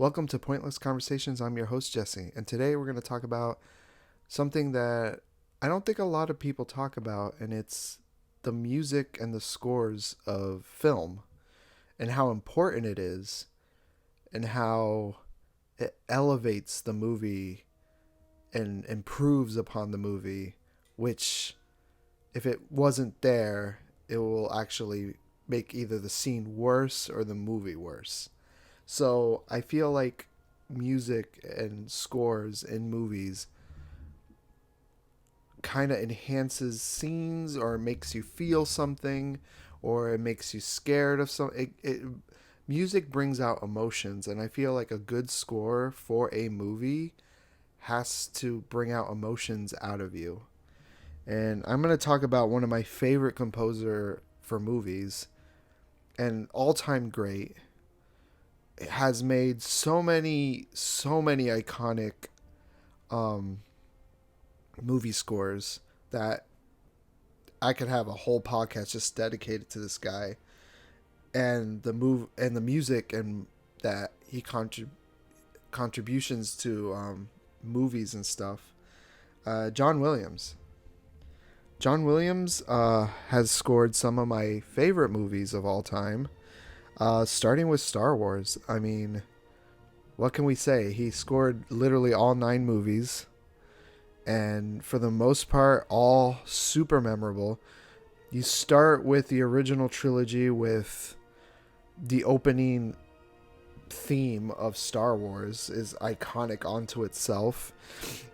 Welcome to Pointless Conversations. I'm your host, Jesse, and today we're going to talk about something that I don't think a lot of people talk about, and it's the music and the scores of film and how important it is and how it elevates the movie and improves upon the movie, which, if it wasn't there, it will actually make either the scene worse or the movie worse. So I feel like music and scores in movies kind of enhances scenes or makes you feel something or it makes you scared of something. Music brings out emotions, and I feel like a good score for a movie has to bring out emotions out of you. And I'm going to talk about one of my favorite composer for movies and all-time great. It has made so many iconic um, movie scores that I could have a whole podcast just dedicated to this guy and the music and that he contributions to movies and stuff. John Williams. John Williams has scored some of my favorite movies of all time. Starting with Star Wars. I mean, what can we say? He scored literally all 9 movies, and for the most part, all super memorable. You start with the original trilogy with the opening theme of Star Wars is iconic onto itself.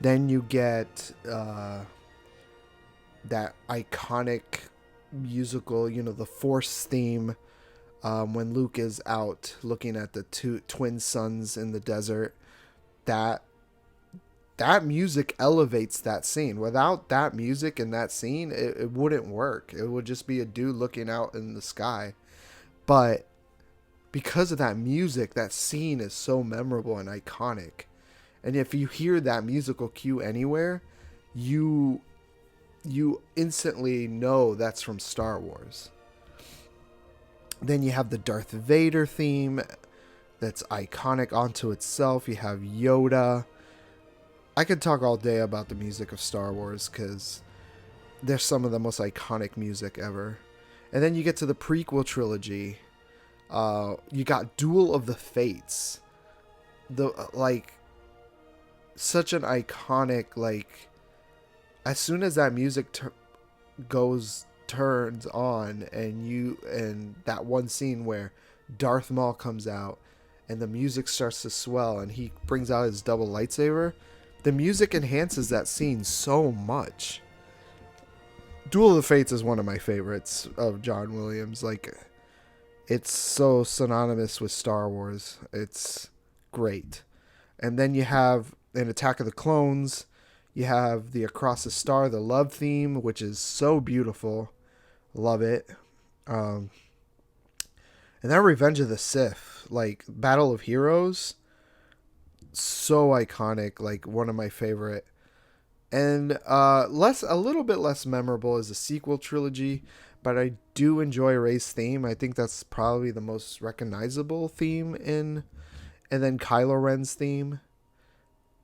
Then you get that iconic musical, the Force theme. When Luke is out looking at the two twin suns in the desert, that music elevates that scene. Without that music in that scene, it wouldn't work. It would just be a dude looking out in the sky. But because of that music, that scene is so memorable and iconic. And if you hear that musical cue anywhere, you instantly know that's from Star Wars. Then you have the Darth Vader theme that's iconic onto itself. You have Yoda. I could talk all day about the music of Star Wars because they're some of the most iconic music ever. And then you get to the prequel trilogy. You got Duel of the Fates. Such an iconic, as soon as that music turns on and that one scene where Darth Maul comes out and the music starts to swell and he brings out his double lightsaber, the music enhances that scene so much. Duel of the Fates is one of my favorites of John Williams. It's so synonymous with Star Wars. It's great. And then you have an Attack of the Clones. You have the Across the Star, the love theme, which is so beautiful. Love it. And then Revenge of the Sith, Battle of Heroes, so iconic, one of my favorite. And a little bit less memorable is the sequel trilogy, but I do enjoy Rey's theme. I think that's probably the most recognizable theme and then Kylo Ren's theme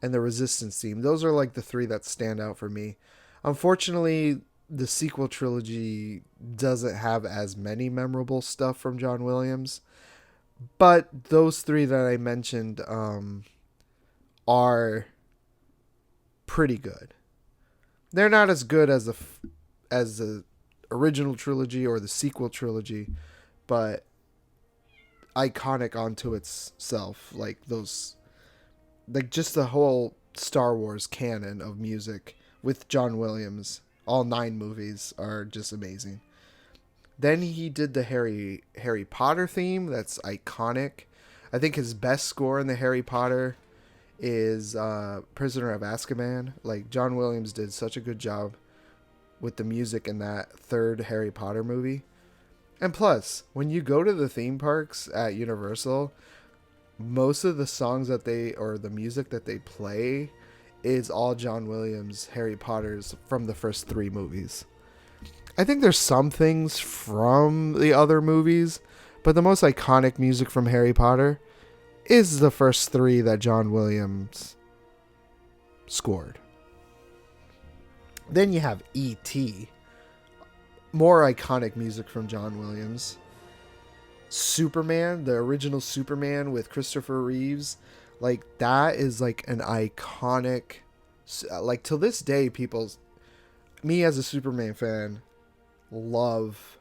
and the Resistance theme. Those are the 3 that stand out for me. Unfortunately, the sequel trilogy doesn't have as many memorable stuff from John Williams, but those 3 that I mentioned are pretty good. They're not as good as the original trilogy or the sequel trilogy, but iconic onto itself. Just the whole Star Wars canon of music with John Williams. All 9 movies are just amazing. Then he did the Harry Potter theme. That's iconic. I think his best score in the Harry Potter is Prisoner of Azkaban. John Williams did such a good job with the music in that 3rd Harry Potter movie. And plus, when you go to the theme parks at Universal, most of the songs the music that they play is all John Williams Harry Potter's from the first 3 movies. I think there's some things from the other movies, but the most iconic music from Harry Potter is the first three that John Williams scored. Then you have E.T., more iconic music from John Williams. Superman, the original Superman with Christopher Reeves, like that is like an iconic, like till this day, me as a Superman fan, love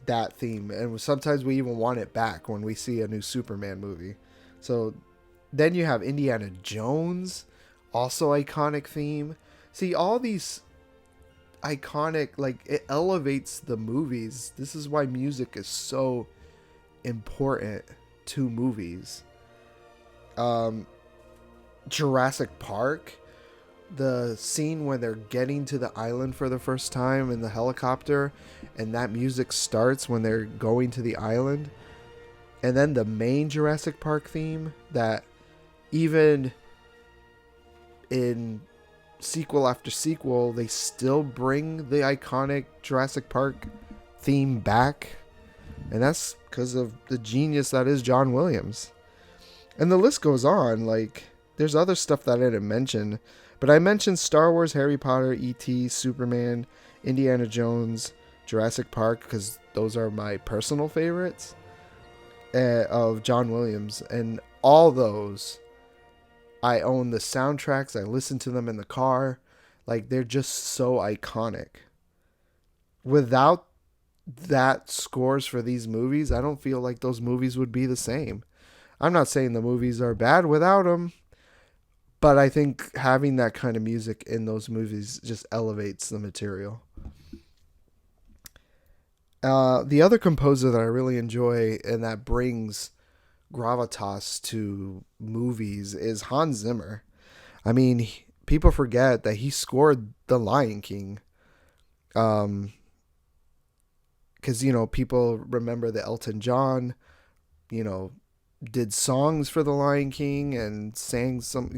that theme, and sometimes we even want it back when we see a new Superman movie. So then you have Indiana Jones, also iconic theme. See, all these iconic, like, it elevates the movies. This is why music is so important to movies. Jurassic Park, the scene when they're getting to the island for the first time in the helicopter, and that music starts when they're going to the island, and then the main Jurassic Park theme that even in sequel after sequel, they still bring the iconic Jurassic Park theme back. And that's because of the genius that is John Williams. And the list goes on. Like, there's other stuff that I didn't mention. But I mentioned Star Wars, Harry Potter, E.T., Superman, Indiana Jones, Jurassic Park, because those are my personal favorites of John Williams. And all those, I own the soundtracks. I listen to them in the car. Like, they're just so iconic. Without that scores for these movies, I don't feel like those movies would be the same. I'm not saying the movies are bad without them, but I think having that kind of music in those movies just elevates the material. The other composer that I really enjoy and that brings gravitas to movies is Hans Zimmer. I mean, people forget that he scored The Lion King. Because, people remember that Elton John, did songs for The Lion King and sang some,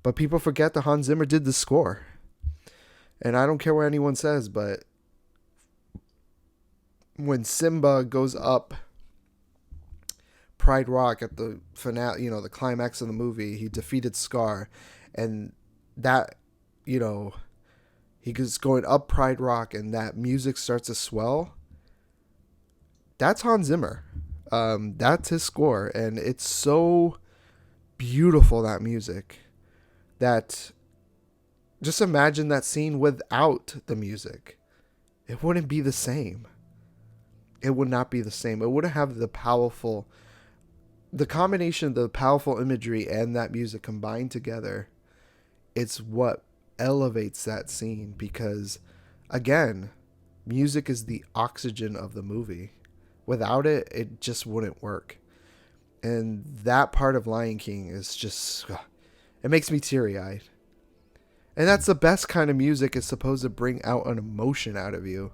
but people forget that Hans Zimmer did the score. And I don't care what anyone says, but when Simba goes up Pride Rock at the finale, the climax of the movie, he defeated Scar, and that, he goes going up Pride Rock and that music starts to swell. That's Hans Zimmer. That's his score, and it's so beautiful, that music, that just imagine that scene without the music. It wouldn't be the same. It would not be the same. It wouldn't have the combination of the powerful imagery and that music combined together. It's what elevates that scene, because, again, music is the oxygen of the movie. Without it, it just wouldn't work. And that part of Lion King is just, it makes me teary-eyed. And that's the best kind of music. It's supposed to bring out an emotion out of you.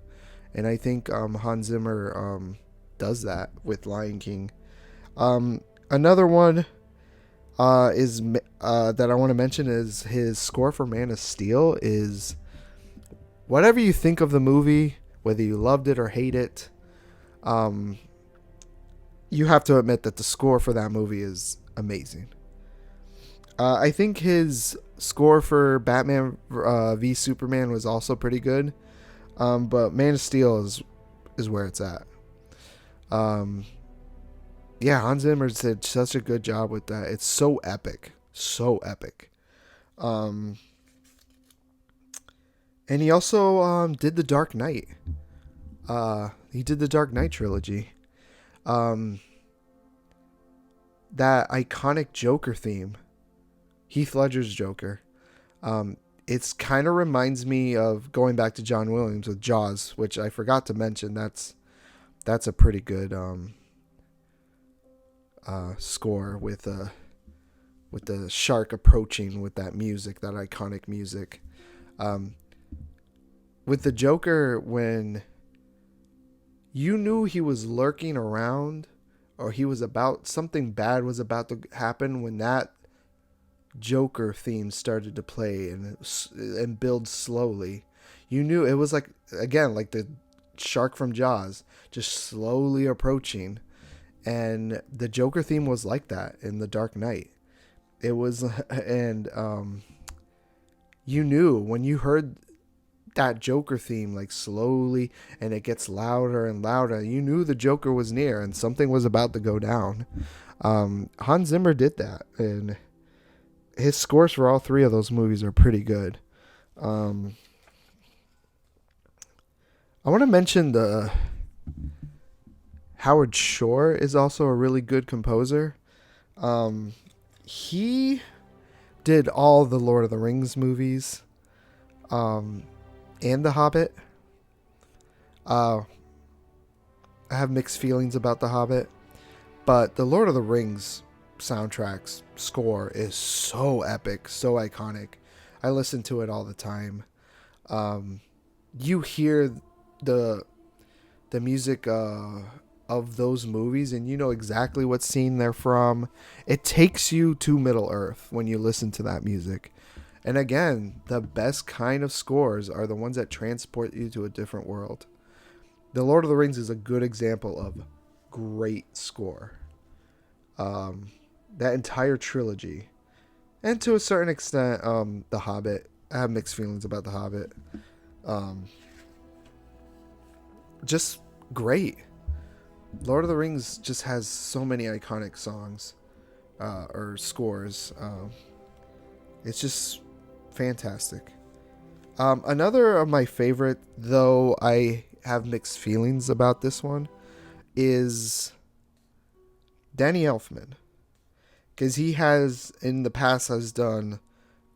And I think Hans Zimmer does that with Lion King. Another one is that I want to mention is his score for Man of Steel. Is whatever you think of the movie, whether you loved it or hate it, you have to admit that the score for that movie is amazing. I think his score for Batman v Superman was also pretty good, but Man of Steel is where it's at. Yeah, Hans Zimmer did such a good job with that. It's so epic. So epic. And he also did The Dark Knight. He did the Dark Knight trilogy. That iconic Joker theme. Heath Ledger's Joker. It's kind of reminds me of going back to John Williams with Jaws, which I forgot to mention. That's a pretty good score with the shark approaching with that music, that iconic music. With the Joker, when you knew he was lurking around, or something bad was about to happen, when that Joker theme started to play and build slowly, you knew it was like the shark from Jaws, just slowly approaching. And the Joker theme was like that in The Dark Knight. It was, and you knew when you heard that Joker theme like slowly and it gets louder and louder, you knew the Joker was near and something was about to go down. Hans Zimmer did that, and his scores for all three of those movies are pretty good. I want to mention the Howard Shore is also a really good composer. He did all the Lord of the Rings movies, and The Hobbit. I have mixed feelings about The Hobbit, but the Lord of the Rings soundtrack's score is so epic, so iconic. I listen to it all the time. You hear the music of those movies, and you know exactly what scene they're from. It takes you to Middle Earth when you listen to that music. And again, the best kind of scores are the ones that transport you to a different world. The Lord of the Rings is a good example of great score. That entire trilogy, and to a certain extent, The Hobbit. I have mixed feelings about The Hobbit. Just great. Lord of the Rings just has so many iconic songs, or scores. It's just fantastic. Another of my favorite, though I have mixed feelings about this one, is Danny Elfman. Because he has, in the past, has done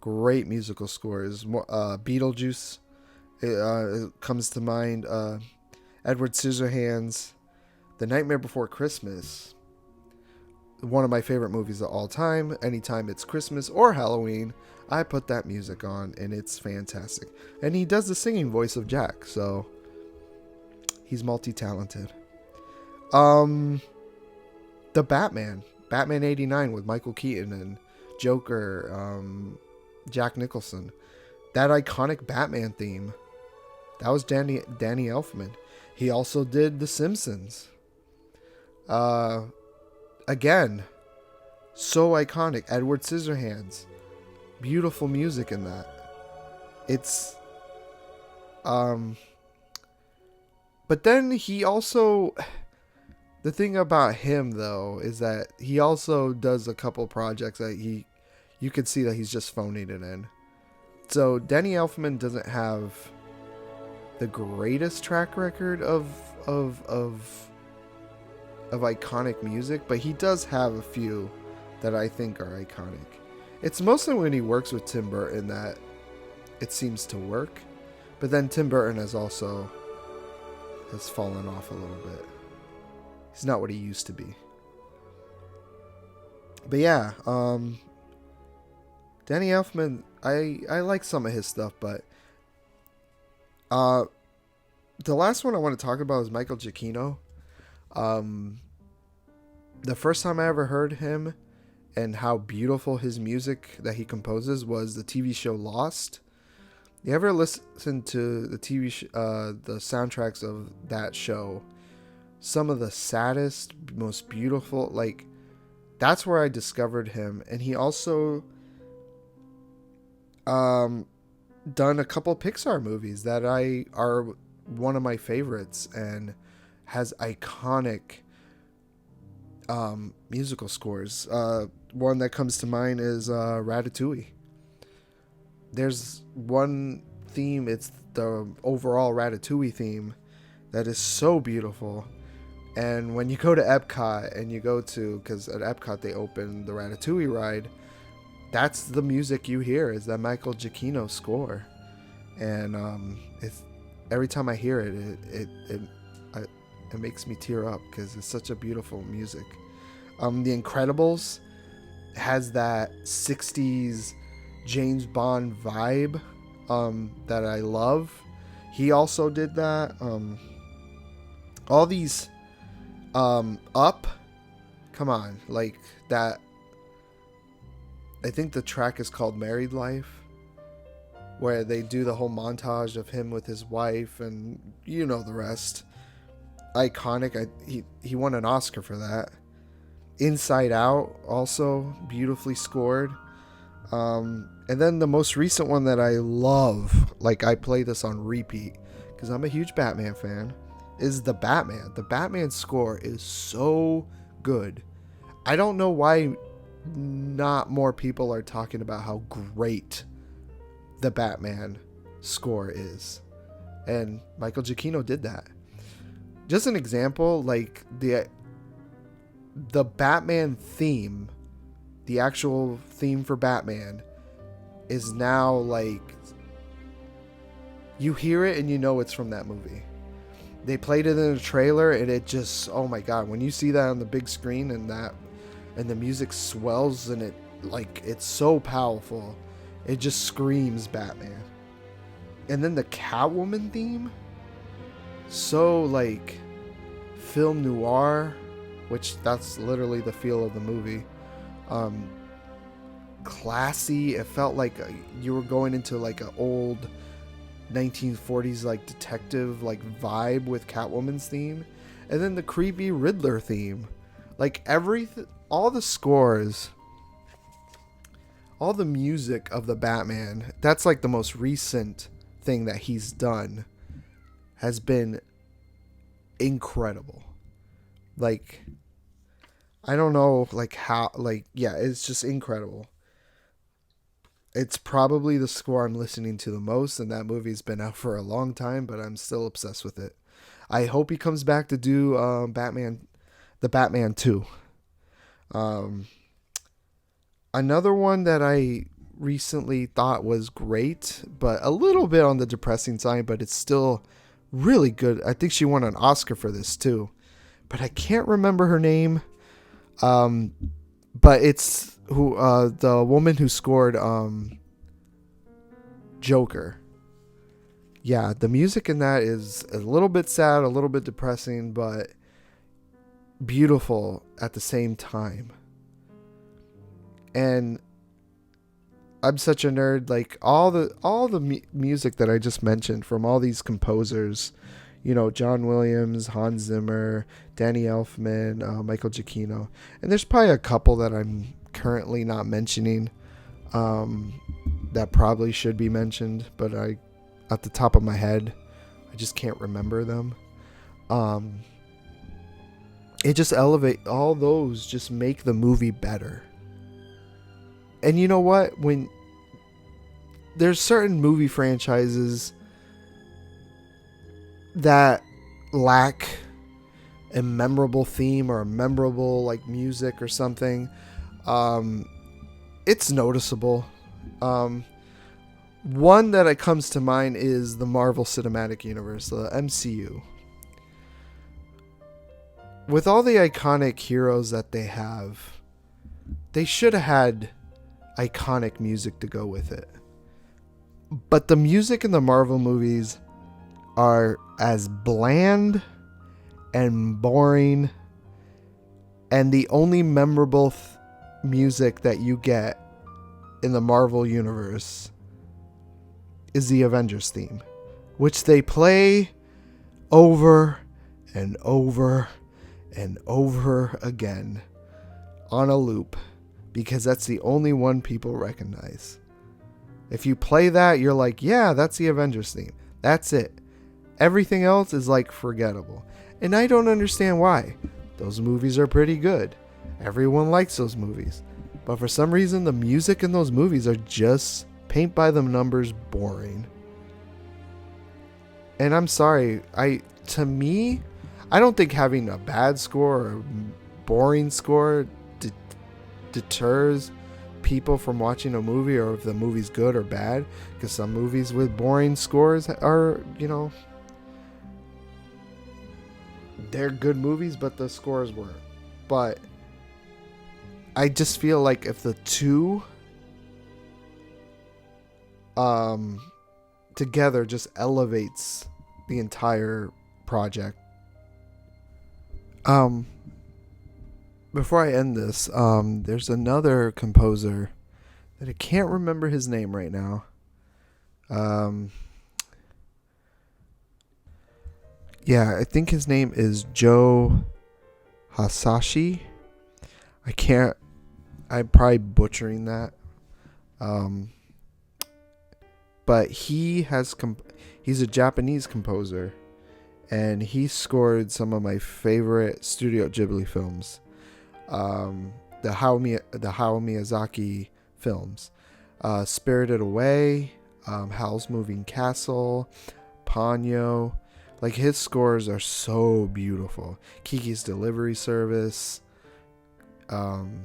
great musical scores. Beetlejuice comes to mind. Edward Scissorhands. The Nightmare Before Christmas. One of my favorite movies of all time. Anytime it's Christmas or Halloween, I put that music on, and it's fantastic. And he does the singing voice of Jack, so he's multi-talented. The Batman 89 with Michael Keaton and Joker, Jack Nicholson. That iconic Batman theme, that was Danny Elfman. He also did The Simpsons. Again, so iconic. Edward Scissorhands. Beautiful music in that. It's but then he also, the thing about him though is that he also does a couple projects that you could see that he's just phoning it in. So Danny Elfman doesn't have the greatest track record of iconic music, but he does have a few that I think are iconic. It's mostly when he works with Tim Burton that it seems to work, but then Tim Burton has fallen off a little bit. He's not what he used to be. But yeah, Danny Elfman, I like some of his stuff, but the last one I want to talk about is Michael Giacchino. The first time I ever heard him and how beautiful his music that he composes was the TV show Lost. You ever listen to the the soundtracks of that show? Some of the saddest, most beautiful, like, that's where I discovered him. And he also done a couple Pixar movies that are one of my favorites and has iconic musical scores. One that comes to mind is Ratatouille. There's one theme, it's the overall Ratatouille theme, that is so beautiful. And when you go to Epcot and you go to, because at Epcot they open the Ratatouille ride, that's the music you hear, is that Michael Giacchino score. And it's, every time I hear it, it makes me tear up because it's such a beautiful music. The Incredibles has that 60s James Bond vibe that I love. He also did that. All these Up, come on, like that. I think the track is called Married Life, where they do the whole montage of him with his wife, and you know the rest. Iconic. He won an Oscar for that. Inside Out, also beautifully scored. And then the most recent one that I love, like I play this on repeat because I'm a huge Batman fan, is The Batman. The Batman score is so good. I don't know why not more people are talking about how great the Batman score is. And Michael Giacchino did that. Just an example, like the Batman theme, the actual theme for Batman is now like you hear it and you know it's from that movie. They played it in a trailer and it just, oh my god, when you see that on the big screen and the music swells and it like it's so powerful. It just screams Batman. And then the Catwoman theme, so like film noir, which that's literally the feel of the movie. Classy. It felt like you were going into like an old 1940s like detective like vibe with Catwoman's theme, and then the creepy Riddler theme. Like everything, all the scores, all the music of the Batman, that's like the most recent thing that he's done, has been incredible. Like I don't know like how, like yeah, it's just incredible. It's probably the score I'm listening to the most, and that movie's been out for a long time, but I'm still obsessed with it. I hope he comes back to do the Batman 2. Um, Another one that I recently thought was great, but a little bit on the depressing side, but it's still really good. I think she won an Oscar for this too, but I can't remember her name. But it's who the woman who scored Joker. Yeah, the music in that is a little bit sad, a little bit depressing, but beautiful at the same time. And I'm such a nerd. Like all the music that I just mentioned from all these composers, you know, John Williams, Hans Zimmer, Danny Elfman, Michael Giacchino, and there's probably a couple that I'm currently not mentioning, that probably should be mentioned, but at the top of my head, I just can't remember them. It just all those just make the movie better. And you know what? When there's certain movie franchises that lack a memorable theme or a memorable like music or something, it's noticeable. One that comes to mind is the Marvel Cinematic Universe, the MCU. With all the iconic heroes that they have, they should have had iconic music to go with it. But the music in the Marvel movies are as bland and boring, and the only memorable music that you get in the Marvel universe is the Avengers theme, which they play over and over and over again on a loop because that's the only one people recognize. If you play that, you're like, yeah, that's the Avengers theme. That's it. Everything else is like forgettable. And I don't understand why. Those movies are pretty good. Everyone likes those movies. But for some reason, the music in those movies are just paint by the numbers boring. And I'm sorry, to me, I don't think having a bad score or a boring score deters people from watching a movie, or if the movie's good or bad, because some movies with boring scores are, you know, they're good movies, but the scores weren't. But I just feel like if the two together just elevates the entire project. Before I end this, there's another composer that I can't remember his name right now. Yeah, I think his name is Joe Hasashi. I can't. I'm probably butchering that. Um, but he's a Japanese composer, and he scored some of my favorite Studio Ghibli films. The Hayao Miyazaki films, Spirited Away, Howl's Moving Castle, Ponyo. Like, his scores are so beautiful. Kiki's Delivery Service. Um,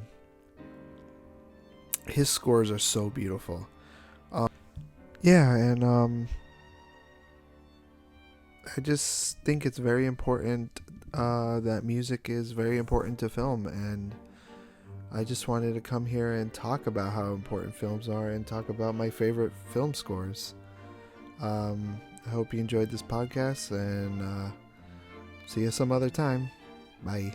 his scores are so beautiful. Yeah, and I just think it's very important that music is very important to film, and I just wanted to come here and talk about how important films are and talk about my favorite film scores. I hope you enjoyed this podcast, and see you some other time. Bye.